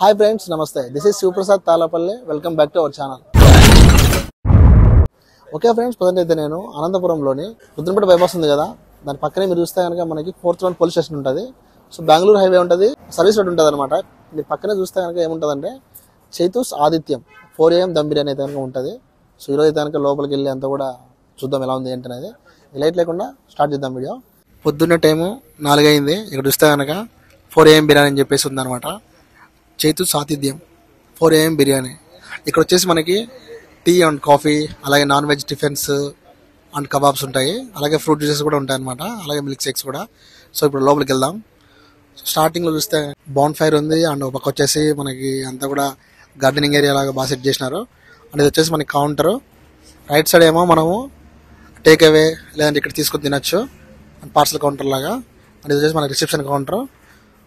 Hi friends, నమస్తే. This is Shivaprasad Talapalli. Welcome back to our channel. Okay friends, present అయితే నేను అనంతపురంలోని Rudrampet bypass ఉంది కదా, దాని పక్కనే మీరు చూస్తే కనుక మనకి 4th రౌండ్ పోలీస్ స్టేషన్ ఉంటుంది. సో బెంగళూరు హైవే ఉంటుంది, సర్వీస్ రోడ్ ఉంటుంది అనమాట. మీరు పక్కనే చూస్తే కనుక ఏముంటుందంటే చైతూస్ ఆదిత్యం 4 AM దమ్ బిర్యానీ అయితే కనుక ఉంటుంది. సో ఈరోజు అయితే కనుక లోపలికి వెళ్ళి అంతా కూడా చూద్దాం ఎలా ఉంది ఏంటనేది. లైట్ లేకుండా స్టార్ట్ చేద్దాం వీడియో. పొద్దున్న టైము 4 అయింది. ఇక్కడ చూస్తే కనుక 4 AM బిర్యానీ అని చెప్పేసి ఉందన్నమాట. చైతూస్ ఆతిథ్యం 4 AM బిర్యానీ. ఇక్కడ వచ్చేసి మనకి టీ అండ్ కాఫీ, అలాగే non veg tiffins and kebabs ఉంటాయి, అలాగే ఫ్రూట్ జ్యూసెస్ కూడా ఉంటాయి అనమాట, అలాగే మిల్క్ షేక్స్ కూడా. సో ఇప్పుడు లోపలికి వెళ్దాం. స్టార్టింగ్లో చూస్తే బాన్ ఫైర్ ఉంది, అండ్ ఒక పక్క వచ్చేసి మనకి అంతా కూడా గార్డెనింగ్ ఏరియా లాగా బాగా సెట్ చేసినారు. అండ్ ఇది వచ్చేసి మనకి కౌంటరు. రైట్ సైడ్ ఏమో మనము టేక్ అవే లేదంటే ఇక్కడ తీసుకొని తినచ్చు, అండ్ పార్సల్ కౌంటర్ లాగా. అండ్ ఇది వచ్చేసి మనకి reception counter.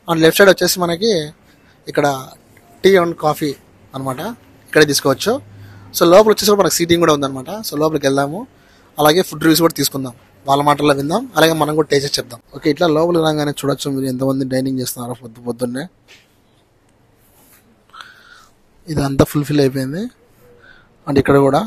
And left side వచ్చేసి మనకి ఇక్కడ టీ అండ్ కాఫీ అనమాట, ఇక్కడే తీసుకోవచ్చు. సో లోపల వచ్చేసి మనకి సీటింగ్ కూడా ఉందన్నమాట. సో లోపలికి వెళ్దాము, అలాగే ఫుడ్ రివ్యూస్ కూడా తీసుకుందాం, వాళ్ళ మాటల్లో విందాం, అలాగే మనం కూడా టేస్ట్ చెప్దాం. ఓకే, ఇట్లా లోపలికి రాగానే చూడొచ్చు మీరు ఎంతమంది డైనింగ్ చేస్తున్నారో పొద్దున్నే. ఇది అంతా ఫుల్ఫిల్ అయిపోయింది. అండ్ ఇక్కడ కూడా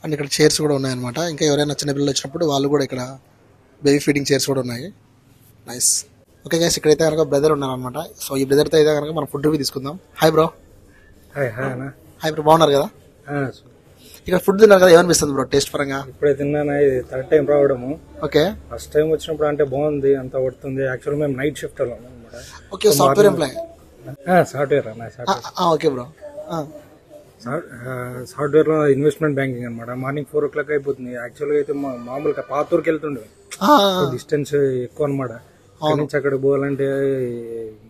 అండ్ ఇక్కడ చైర్స్ కూడా ఉన్నాయన్నమాట. ఇంకా ఎవరైనా చిన్న పిల్లలు వచ్చినప్పుడు వాళ్ళు కూడా ఇక్కడ బేబీ ఫీడింగ్ చైర్స్ కూడా ఉన్నాయి. నైస్. ఓకే గైస్, ఇక్కడైతే కనుక బ్రదర్ ఉన్నారనమాట. సో ఈ బ్రదర్తో అయితే కనుక మనం ఫుడ్ రివ్యూ తీసుకుందాం. Hi bro. హాయ్ బ్రో, బాగున్నారు కదా? ఇక్కడ ఫుడ్ తిన్నారు కదా, ఏమనిపిస్తుంది బ్రో టేస్ట్ పరంగా? ఇప్పుడే తిన్నాను, ఇది థర్డ్ టైం రావడము. ఓకే, ఫస్ట్ టైం వచ్చినప్పుడు అంటే బాగుంది, అంతా పడుతుంది. యాక్చువల్ మేము నైట్ షిఫ్ట్ వెళ్ళాము అనమాట. Okay, software employee. Software okay bro. Software లో ఇన్వెస్ట్మెంట్ బ్యాంకింగ్ అనమాట. మార్నింగ్ 4 o'clock అయిపోతుంది. యాక్చువల్గా అయితే మామూలుగా పాతూరుకి వెళ్తుండే, డిస్టెన్స్ ఎక్కువ అనమాట. అక్కడి నుంచి అక్కడికి పోవాలంటే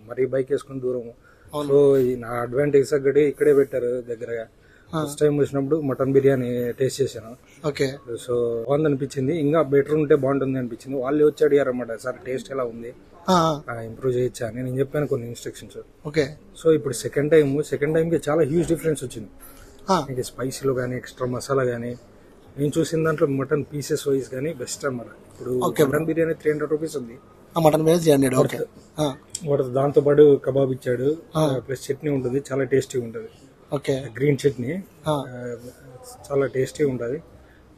మరి బైక్ వేసుకుని దూరం. సో నా అడ్వాంటేజ్ తగ్గట్టు ఇక్కడే పెట్టారు దగ్గరగా. ఫస్ట్ టైం వచ్చినప్పుడు మటన్ బిర్యానీ టేస్ట్ చేశాను. ఓకే, సో బాగుంది అనిపించింది. ఇంకా బెటర్ ఉంటే బాగుంటుంది అనిపించింది. వాళ్ళు వచ్చి అడిగారు అనమాట, సార్ టేస్ట్ ఎలా ఉంది, ఇంప్రూవ్ చేయొచ్చా అని. నేను చెప్పాను కొన్ని ఇన్స్ట్రక్షన్స్. ఓకే. సో ఇప్పుడు సెకండ్ టైంకి చాలా హ్యూజ్ డిఫరెన్స్ వచ్చింది. ఇంకా స్పైసీలో కానీ ఎక్స్ట్రా మసాలా కానీ నేను చూసిన దాంట్లో మటన్ పీసెస్ వైజ్ కానీ బెస్ట్ అన్నమాట. ఇప్పుడు మటన్ బిర్యానీ 300 rupees ఉంది, మటన్ బిర్యానీ 300. ఓకే, దాంతో పాటు కబాబ్ ఇచ్చాడు, ప్లస్ చట్నీ ఉంటుంది, చాలా టేస్టీగా ఉంటుంది. ఓకే, గ్రీన్ చట్నీ చాలా టేస్టీగా ఉంటుంది.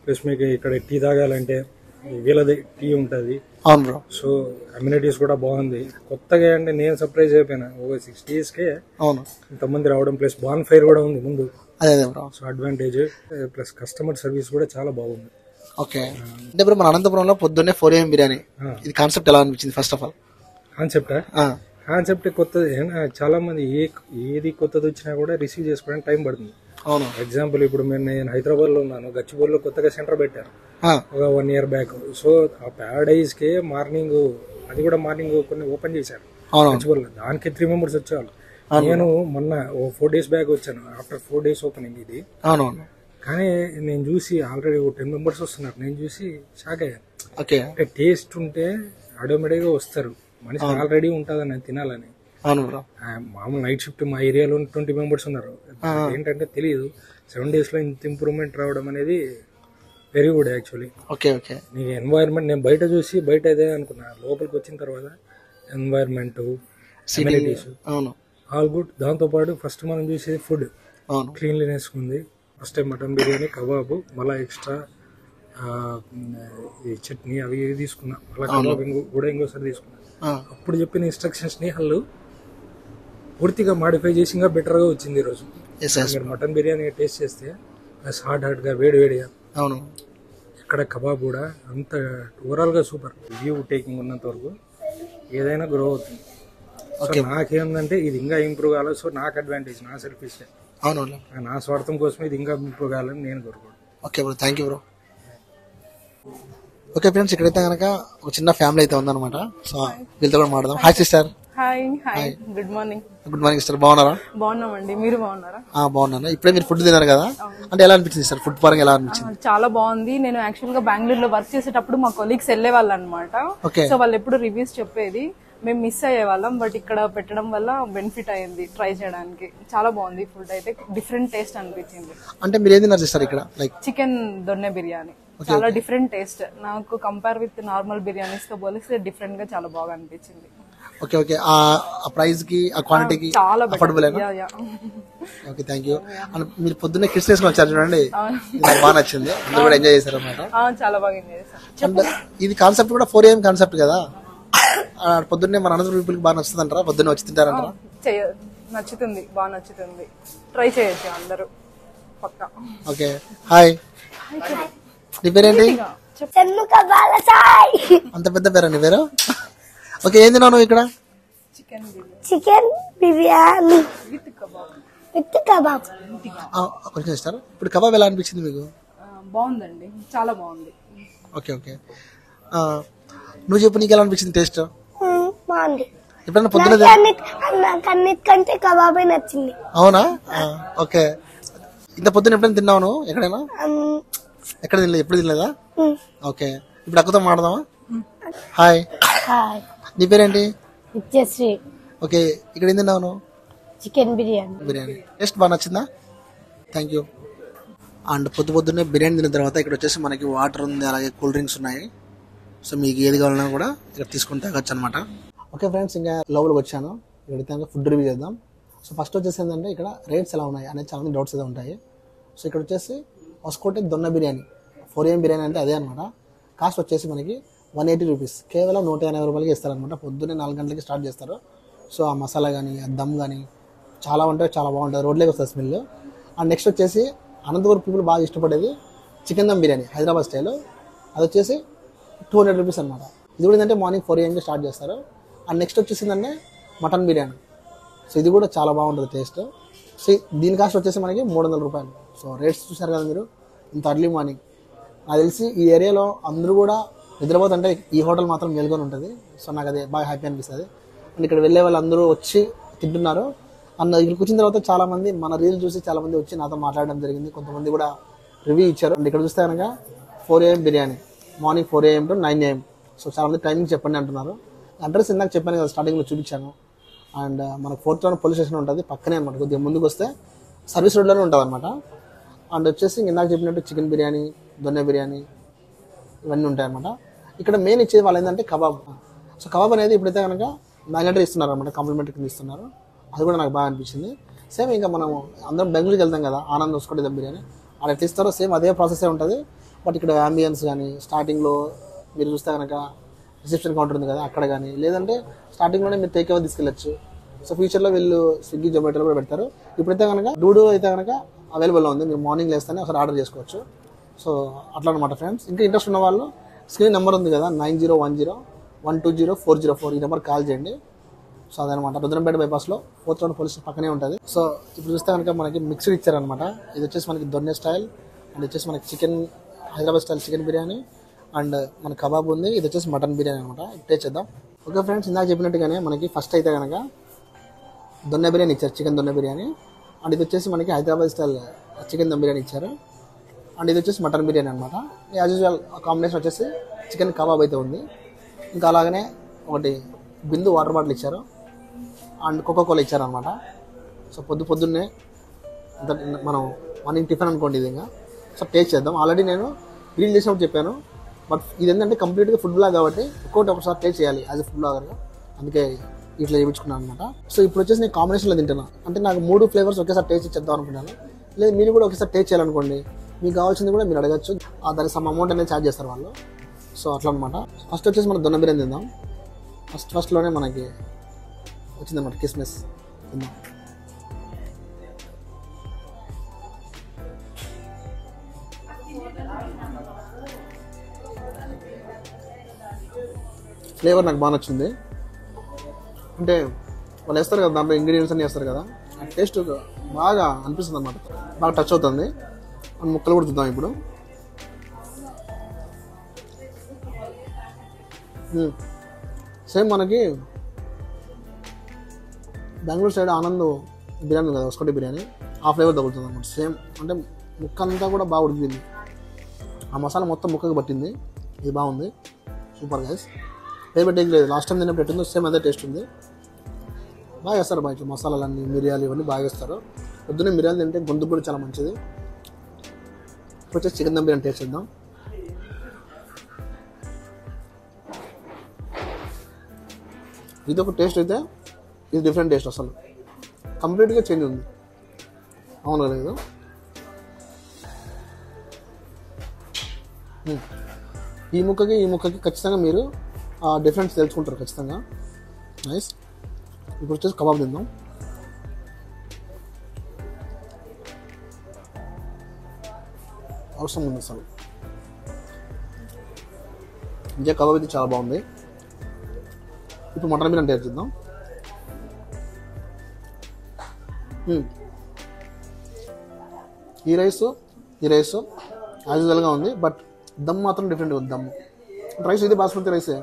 ప్లస్ మీకు ఇక్కడ టీ తాగాలంటే వీళ్ళది టీ ఉంటుంది. అవును బ్రో. సో అమ్యూనిటీస్ కూడా బాగుంది. కొత్తగా అంటే నేను సర్ప్రైజ్ అయిపోయినా, ఓ 6 days కే అవును ఇంతమంది రావడం. ప్లస్ బాన్ ఫైర్ కూడా ఉంది ముందు. అదే bro. So advantage. Plus customer service కూడా చాలా బాగుంది. ఓకే, అంటే ఇప్పుడు మన అనంతపురంలో పొద్దున్నే 4 AM బిర్యానీ, ఇది కాన్సెప్ట్ ఎలా అనిపించింది ఫస్ట్ ఆఫ్ ఆల్? కాన్సెప్ట్ కొత్తది. చాలా మంది ఏది కొత్తది వచ్చినా కూడా రిసీవ్ చేసుకోవడానికి టైం పడుతుంది. అవును. ఎగ్జాంపుల్ ఇప్పుడు నేను హైదరాబాద్ లో ఉన్నాను, గచ్చిబౌలిలో కొత్తగా సెంటర్ పెట్టారు ఒక 1 year బ్యాక్. సో ఆ ప్యారడైజ్ కే మార్నింగ్, అది కూడా మార్నింగ్ కొన్ని ఓపెన్ చేశారు గచ్చిబౌలిలో. దానికి 3 members వచ్చేవాళ్ళు. నేను మొన్న 4 days బ్యాక్ వచ్చాను, ఆఫ్టర్ 4 days ఓపెనింగ్ ఇది. అవునవును. కానీ నేను చూసి ఆల్రెడీ 10 members వస్తున్నారు. నేను చూసి షాక్ అయ్యాను. ఓకే, అంటే టేస్ట్ ఉంటే ఆటోమేటిక్ గా వస్తారు, మనిషి ఆల్రెడీ ఉంటుందని తినాలని. అవును బ్రో. మామూలు నైట్ షిఫ్ట్ మా ఏరియాలో 20 members ఉన్నారు. ఏంటంటే తెలియదు, 7 days లో ఇంత ఇంప్రూవ్మెంట్ రావడం అనేది very good actually. Okay, okay. నీకు ఎన్వైరన్మెంట్ నేను బయట చూసి బయట అదే అనుకున్నా, లోపలికి వచ్చిన తర్వాత ఎన్వైరన్మెంట్, అమ్యూనిటీస్ ఆల్ గుడ్. దాంతో పాటు ఫస్ట్ మనం చూసేది ఫుడ్, క్లీన్లీనెస్ ఉంది. First time mutton biryani, kebab, మళ్ళీ ఎక్స్ట్రా ఈ చట్నీ అవి తీసుకున్నా. మళ్ళీ కబాబ్ కూడా ఇంకోసారి తీసుకున్నా. అప్పుడు చెప్పిన ఇన్స్ట్రక్షన్స్ ని వాళ్ళు పూర్తిగా మాడిఫై చేసి ఇంకా బెటర్ గా వచ్చింది ఈరోజు. మీరు మటన్ బిర్యానీ టేస్ట్ చేస్తే ప్లస్ హాట్ గా వేడిగా. అవును. ఇక్కడ కబాబ్ కూడా అంత ఓవరాల్ గా సూపర్. రివ్యూ టేకింగ్ ఉన్నంత వరకు ఏదైనా గ్రో అవుతుంది. నాకేందంటే ఇది ఇంకా ఇంప్రూవ్ కావాలి. సో నాకు అడ్వాంటేజ్, నా సెల్ఫిష్, నా స్వార్థం కోసం ఇది ఇంకా ఇంప్రూవ్ కావాలని నేను కోరుకోను. Okay bro, thank you bro. Okay friends, ఇక్కడైతే కనుక ఒక చిన్న ఫ్యామిలీ అయితే ఉందన్నమాట. సో వీళ్ళతో కూడా మాట్లాడదాం. Hi sister. Hi hi good morning. Good morning sister, బాగున్నారా? బాగున్నామండి, మీరు బాగున్నారా? బాగున్నాను. ఇప్పుడే మీరు ఫుడ్ తిన్నారు కదా, అంటే ఎలా అనిపించింది సార్? ఫుడ్ పరంగా ఎలా అనిపించింది? చాలా బాగుంది. నేను యాక్చువల్ గా బెంగళూరులో వర్క్ చేసేటప్పుడు మా కొలీగ్స్ వెళ్ళేవాళ్ళు అనమాట. సో వాళ్ళు ఎప్పుడు రివ్యూస్ చెప్పేది, మేము మిస్ అయ్యేవాళ్ళం. బట్ ఇక్కడ పెట్టడం వల్ల బెనిఫిట్ అయ్యింది ట్రై చేయడానికి. చాలా బాగుంది ఫుడ్ అయితే, డిఫరెంట్ టేస్ట్ అనిపించింది. అంటే మీరు ఏం తిన్నారు సిస్టర్ ఇక్కడ? లైక్ చికెన్ దొన్నె బిర్యానీ చాలా డిఫరెంట్ టేస్ట్. నాకు కంపేర్ విత్ నార్మల్ బిర్యానీస్ తో పోలిస్తే డిఫరెంట్ గా చాలా బాగా అనిపించింది. Okay okay. ఆ ప్రైస్ కి, ఆ క్వాంటిటీకి చాలా అఫోర్డబుల్. Okay, thank you. మీరు పొద్దున్నే కిడ్స్ తీసుకొని వచ్చారు చూడండి, నాకు బాగా నచ్చింది. అందరూ కూడా ఎంజాయ్ చేశారు అన్నమాట. చాలా బాగా ఎంజాయ్ చేశారు. అండ్ ఇది కాన్సెప్ట్ కూడా 4 AM కాన్సెప్ట్ కదా, పొద్దున్నే మన అనంతపురం పీపుల్ కి బాగా నచ్చుతుంది అంటారా? పొద్దున్నే వచ్చి తింటారంటారా? నచ్చుతుంది, బాగా నచ్చుతుంది. ట్రై చేయొచ్చు అందరూ పక్కా. Okay, hi. నీ పేరేంటి? అంత పెద్ద పేరా నీ పేరు? ఓకే, ఏం తిన్నావు ఇక్కడ? Chicken biryani with kebab. కొంచెం ఇస్తారు. ఇప్పుడు కబాబ్ ఎలా అనిపించింది మీకు? బాగుందండి, చాలా బాగుంది. Okay okay. నువ్వు చెప్పు, నీకు ఎలా అనిపించింది టేస్ట్? బాగుంది. ఎప్పుడైనా పొద్దున అన్నిటికంటే కబాబే నచ్చింది. అవునా? ఓకే. ఇంత పొద్దున ఎప్పుడైనా తిన్నావు నువ్వు ఎక్కడైనా? ఎక్కడ తినలేదు, ఎప్పుడు తినలేదా? ఓకే, ఇప్పుడు అక్కతో మాట్లాడదామా? హాయ్, నీ పేరేంటి? నిత్యశ్రీ. ఓకే, ఇక్కడ ఏం తిన్నావు నువ్వు? చికెన్ బిర్యానీ. బిర్యానీ టేస్ట్ బాగా నచ్చిందా? Thank you. అండ్ పొద్దున్నే బిర్యానీ తిన్న తర్వాత ఇక్కడ వచ్చేసి మనకి వాటర్ ఉంది, అలాగే కూల్ డ్రింక్స్ ఉన్నాయి. సో మీకు ఏది కావాలన్నా కూడా ఇక్కడ తీసుకుని తాగొచ్చు అనమాట. ఓకే ఫ్రెండ్స్, ఇంకా లోపలికి వచ్చాను. ఇక్కడ ఫుడ్ రివ్యూ చేద్దాం. సో ఫస్ట్ వచ్చేసి ఏంటంటే ఇక్కడ రేట్స్ ఎలా ఉన్నాయి అనేది చాలా మంది డౌట్స్ అయితే ఉంటాయి. సో ఇక్కడ వచ్చేసి హొస్కోటె దొన్న బిర్యానీ 4 AM బిర్యానీ అంటే అదే అనమాట. కాస్ట్ వచ్చేసి మనకి 180 రూపీస్, కేవలం 180 రూపాయలకి ఇస్తారనమాట. పొద్దున్నే 4 గంటలకి స్టార్ట్ చేస్తారు. సో ఆ మసాలా కానీ, ఆ దమ్ కానీ చాలా ఉంటాయి, చాలా బాగుంటుంది. రోడ్లోకి వస్తుంది స్మెల్. అండ్ నెక్స్ట్ వచ్చేసి అనంతపురం పీపుల్ బాగా ఇష్టపడేది చికెన్ దమ్ బిర్యానీ, హైదరాబాద్ స్టైల్. అది వచ్చేసి 200 రూపీస్ అనమాట. ఇది కూడా ఏంటంటే మార్నింగ్ 4 AM స్టార్ట్ చేస్తారు. అండ్ నెక్స్ట్ వచ్చేసిందంటే మటన్ బిర్యానీ. సో ఇది కూడా చాలా బాగుంటుంది టేస్ట్. సో దీని కాస్ట్ వచ్చేసి మనకి 300 రూపాయలు. సో రేట్స్ చూసారు కదా మీరు, ఇంత అర్లీ మార్నింగ్. నాకు తెలిసి ఈ ఏరియాలో అందరూ కూడా నిద్రపోతుంటే ఈ హోటల్ మాత్రం మేల్కొని ఉంటుంది. సో నాకు అది బాగా హ్యాపీ అనిపిస్తుంది. అండ్ ఇక్కడ వెళ్ళే వాళ్ళు అందరూ వచ్చి తింటున్నారు. అండ్ ఇక్కడికి వచ్చిన తర్వాత చాలామంది మన రీల్ చూసి చాలామంది వచ్చి నాతో మాట్లాడడం జరిగింది. కొంతమంది కూడా రివ్యూ ఇచ్చారు. అండ్ ఇక్కడ చూస్తే కనుక 4 AM biryani, morning 4 AM to 9 AM. So చాలామంది టైమింగ్ చెప్పండి అంటున్నారు. అడ్రస్ ఇందాక చెప్పాను కదా, స్టార్టింగ్లో చూపించాను. అండ్ మనకు 4th round పోలీస్ స్టేషన్ ఉంటుంది పక్కనే అనమాట. కొద్దిగా ముందుకు వస్తే సర్వీస్ రోడ్లోనే ఉంటుంది అనమాట. అండ్ వచ్చేసి ఇందాక చెప్పినట్టు చికెన్ బిర్యానీ, దొన్నె బిర్యానీ ఇవన్నీ ఉంటాయి అనమాట. ఇక్కడ మెయిన్ ఇచ్చేది వాళ్ళు ఏంటంటే కబాబ్. సో కబాబ్ అనేది ఇప్పుడైతే కనుక మ్యాగ్నెటరీ ఇస్తున్నారు అనమాట, కాంప్లిమెంటరీ కింద ఇస్తున్నారు. అది కూడా నాకు బాగా అనిపించింది. సేమ్ ఇంకా మనం అందరం బెంగళూరుకి వెళ్తాం కదా, ఆనంద్ హొస్కోటె దమ్ బిర్యానీ, అక్కడ ఎట్లా ఇస్తారో సేమ్ అదే ప్రాసెసే ఉంటుంది. బట్ ఇక్కడ అంబియన్స్ కానీ, స్టార్టింగ్లో మీరు చూస్తే కనుక రిసెప్షన్ కౌంటర్ ఉంది కదా అక్కడ కానీ, లేదంటే స్టార్టింగ్లోనే మీరు టేక్ అవే తీసుకెళ్ళచ్చు. సో ఫ్యూచర్లో వీళ్ళు స్విగ్గీ, జొమాటోలో కూడా పెడతారు. ఇప్పుడైతే కనుక డూడో అయితే కనుక అవైలబుల్లో ఉంది. మీరు మార్నింగ్ లేస్తేనే ఒకసారి ఆర్డర్ చేసుకోవచ్చు. సో అట్లా అనమాట ఫ్రెండ్స్. ఇంకా ఇంట్రెస్ట్ ఉన్న వాళ్ళు స్క్రీన్ నెంబర్ ఉంది కదా, 9010120404, ఈ నెంబర్ కాల్ చేయండి. సో అదనమాట, రుద్రంపేట బైపాస్లో 4th round పోలీస్ పక్కనే ఉంటుంది. సో ఇప్పుడు చూస్తే కనుక మనకి మిక్స్డ్ ఇచ్చారనమాట. ఇది వచ్చేసి మనకి దొన్నె స్టైల్, అండ్ వచ్చేసి మనకి chicken Hyderabad style chicken biryani, and మన కబాబ్ ఉంది. ఇది వచ్చేసి మటన్ బిర్యానీ అనమాట. టేస్ట్ చేద్దాం. ఓకే ఫ్రెండ్స్, ఇందాక చెప్పినట్టుగానే మనకి ఫస్ట్ అయితే కనుక దొన్నె బిర్యానీ ఇచ్చారు, చికెన్ దొన్నె బిర్యానీ. అండ్ ఇది వచ్చేసి మనకి హైదరాబాద్ స్టైల్ చికెన్ దమ్ బిర్యానీ ఇచ్చారు. అండ్ ఇది వచ్చేసి మటన్ బిర్యానీ అనమాట. యాజ్ యూజువల్ కాంబినేషన్ వచ్చేసి చికెన్ కబాబ్ అయితే ఉంది. ఇంకా అలాగనే ఒకటి బిందు వాటర్ బాటిల్ ఇచ్చారు, అండ్ కోకోకోలా ఇచ్చారనమాట. సో పొద్దున్నే అంత మనం మార్నింగ్ టిఫిన్ అనుకోండి ఇది. ఇంకా సో టేస్ట్ చేద్దాం. ఆల్రెడీ నేను రీల్ చేసినప్పుడు చెప్పాను, బట్ ఇది ఏంటంటే కంప్లీట్గా ఫుడ్ బ్లాగ్ కాబట్టి ఒకసారి టేస్ట్ చేయాలి యాజ్ ఎ ఫుడ్ బ్లాగర్గా, అందుకే ఇట్లా చేయించుకున్నాను అనమాట. సో ఇప్పుడు వచ్చేసి నేను కాంబినేషన్లో తింటున్నాను. అంటే నాకు 3 ఫ్లేవర్స్ ఒకేసారి టేస్ట్ చేద్దాం అనుకున్నాను. లేదు మీరు కూడా ఒకసారి టేస్ట్ చేయాలనుకోండి, మీకు కావాల్సింది కూడా మీరు అడగచ్చు. దానికి సమ్ అమౌంట్ అనేది ఛార్జ్ చేస్తారు వాళ్ళు. సో అట్లా అనమాట. ఫస్ట్ వచ్చేసి మనం దొన్న బిర్యానీ తిందాం. ఫస్ట్లోనే మనకి వచ్చిందన్నమాట కిస్మిస్ తిందాం. ఫ్లేవర్ నాకు బాగా నచ్చింది. అంటే వాళ్ళు వేస్తారు కదా దాంట్లో ఇంగ్రీడియంట్స్ అన్నీ వేస్తారు కదా, ఆ టేస్ట్ బాగా అనిపిస్తుంది అన్నమాట, బాగా టచ్ అవుతుంది. ముక్కలు కూడా చూద్దాం ఇప్పుడు. సేమ్ మనకి బెంగళూరు సైడ్ ఆనంద్ బిర్యానీ కదా ఒక్కటి బిర్యానీ ఆ ఫ్లేవర్ తగులుతుంది అనమాట సేమ్. అంటే ముక్క అంతా కూడా బాగా ఉడికింది, ఆ మసాలా మొత్తం ముక్కకి పట్టింది. ఇది బాగుంది, సూపర్ గైస్. పేరు పెట్టేది లేదు, లాస్ట్ టైం తిన్నప్పుడు పెట్టిందో సేమ్ అదే టేస్ట్ ఉంది. బాగా వేస్తారు బాగా ఇట్లా మసాలాలన్నీ, మిరియాలు ఇవన్నీ బాగా వేస్తారు. పొద్దున్నే మిరియాలు తింటే గొంతు కూడా చాలా మంచిది. ఇప్పుడు వచ్చేసి చికెన్ దమ్ బిర్యానీ టేస్ట్ చేద్దాం. ఇది ఒక టేస్ట్ అయితే ఇది డిఫరెంట్ టేస్ట్, అసలు కంప్లీట్గా చేంజ్ ఉంది. అవును లేదు, ఈ ముక్కకి ఖచ్చితంగా మీరు డిఫరెన్స్ తెలుసుకుంటారు ఖచ్చితంగా. నైస్. ఇప్పుడు వచ్చేసి కబాబ్ తిందాం. అవసరం ఉంది అసలు, ఇదే కబాబ్ అయితే చాలా బాగుంది. ఇప్పుడు మటన్ బిర్యానీ టేస్ట్ చేద్దాం. ఈ రైస్ యాజ్ యూజువల్గా ఉంది, బట్ దమ్ మాత్రం డిఫరెంట్గా ఉంది. దమ్ రైస్ ఇది బాస్మతి రైసే,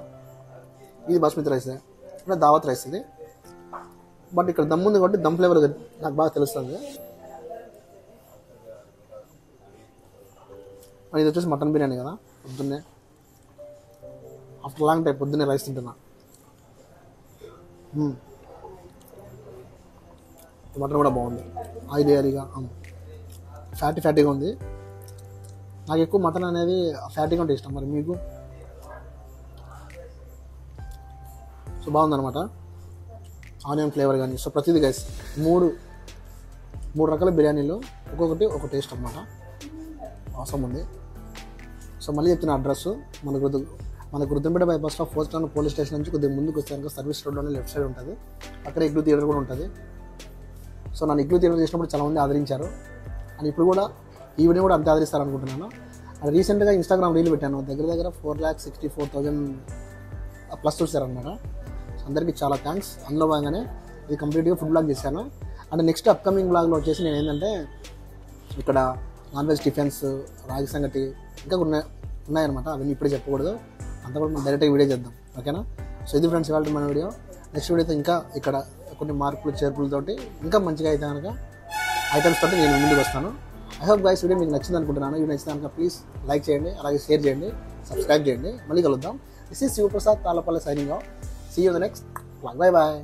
అంటే దావత్ రైస్ ఇది. బట్ ఇక్కడ దమ్ ఉంది కాబట్టి దమ్ ఫ్లేవర్ నాకు బాగా తెలుస్తుంది. ఇది వచ్చేసి మటన్ బిర్యానీ కదా, పొద్దున్నే ఆఫ్టర్ లాంగ్ టైం పొద్దున్నే రైస్ తింటున్నా. మటన్ కూడా బాగుంది, ఆయిలీగా ఫ్యాటీగా ఉంది. నాకు ఎక్కువ మటన్ అనేది ఫ్యాటీగా ఉంటే ఇష్టం, మరి మీకు? సో బాగుందన్నమాట, ఆనియన్ ఫ్లేవర్ కానీ. సో ప్రతిదీ గైస్ మూడు రకాల బిర్యానీలు ఒక్కొక్కటి ఒక టేస్ట్ అన్నమాట, అవసరం ఉంది. సో మళ్ళీ చెప్తున్న అడ్రస్ మన గుర్తుంపేట బైపాస్లో 4th టౌన్ పోలీస్ స్టేషన్ నుంచి కొద్దిగా ముందుకు వస్తే కనుక సర్వీస్ రోడ్లోనే లెఫ్ట్ సైడ్ ఉంటుంది. అక్కడ ఇగ్లూ థియేటర్ కూడా ఉంటుంది. సో నన్ను ఇగ్లూ థియేటర్ చేసినప్పుడు చాలామంది ఆదరించారు, అండ్ ఇప్పుడు కూడా ఈ వీడియో కూడా అంతే ఆదరిస్తారు అనుకుంటున్నాను. అండ్ రీసెంట్గా ఇన్స్టాగ్రామ్ రీల్ పెట్టాను, దగ్గర 4,64,000 ప్లస్ చూసారనమాట. అందరికీ చాలా థ్యాంక్స్. అందులో భాగంగానే ఇది కంప్లీట్గా ఫుడ్ బ్లాగ్ చేశాను. అండ్ నెక్స్ట్ అప్కమింగ్ బ్లాగ్లో వచ్చేసి నేను ఏంటంటే ఇక్కడ నాన్ వెజ్ టిఫిన్స్, రాగి సంగటి ఇంకా ఉన్నాయన్నమాట. అవన్నీ ఇప్పుడే చెప్పకూడదు, అంతా కూడా మనం డైరెక్ట్గా వీడియో చేద్దాం, ఓకేనా? సో ఇది ఫ్రెండ్స్ ఇవాళ మన వీడియో. నెక్స్ట్ వీడియోతో ఇంకా ఇక్కడ కొన్ని మార్పులు చేర్పులతోటి ఇంకా మంచిగా అయితే కనుక ఐటమ్స్ తోటి నేను ముందుకు వస్తాను. ఐ హోప్ గైస్ వీడియో మీకు నచ్చింది అనుకుంటున్నాను. వీడియో నచ్చింది కనుక ప్లీజ్ లైక్ చేయండి, అలాగే షేర్ చేయండి, సబ్స్క్రైబ్ చేయండి. మళ్ళీ కలుద్దాం. This is Shivaprasad Tallapalli signing off. See you in the next blog. Bye bye.